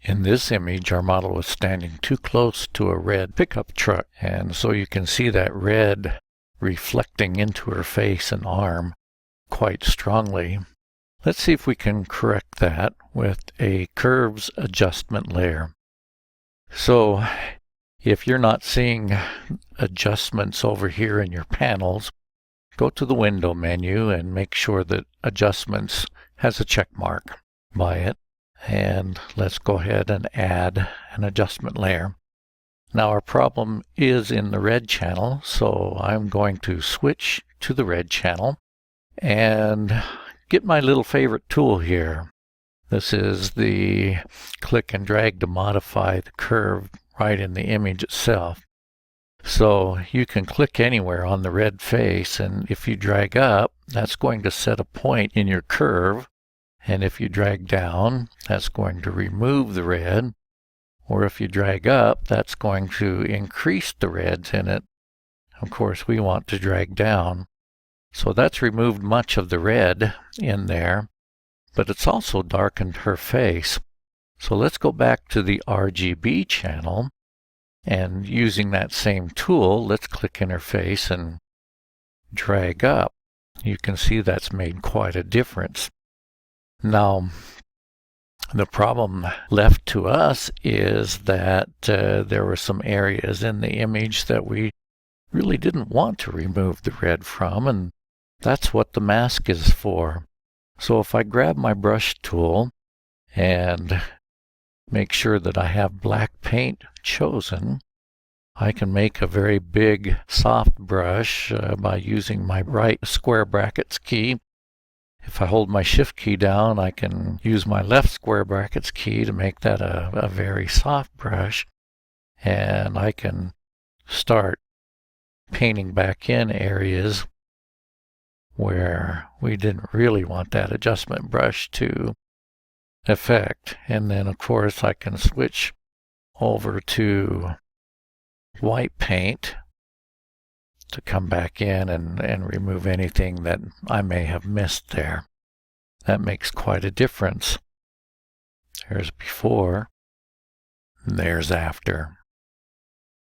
In this image, our model was standing too close to a red pickup truck, and so you can see that red reflecting into her face and arm quite strongly. Let's see if we can correct that with a curves adjustment layer. So if you're not seeing adjustments over here in your panels, go to the window menu and make sure that adjustments has a check mark by it. And let's go ahead and add an adjustment layer. Now our problem is in the red channel, so I'm going to switch to the red channel and get my little favorite tool here. This is the click and drag to modify the curve right in the image itself. So you can click anywhere on the red face, and if you drag up, that's going to set a point in your curve. And if you drag down, that's going to remove the red. Or if you drag up, that's going to increase the reds in it. Of course, we want to drag down. So that's removed much of the red in there, but it's also darkened her face. So let's go back to the RGB channel, and using that same tool, let's click in her face and drag up. You can see that's made quite a difference. Now, the problem left to us is that there were some areas in the image that we really didn't want to remove the red from, and that's what the mask is for. So if I grab my brush tool and make sure that I have black paint chosen, I can make a very big soft brush by using my right square brackets key. If I hold my shift key down, I can use my left square brackets key to make that a very soft brush, and I can start painting back in areas where we didn't really want that adjustment brush to affect. And then of course I can switch over to white paint to come back in and remove anything that I may have missed there. That makes quite a difference. There's before, and there's after.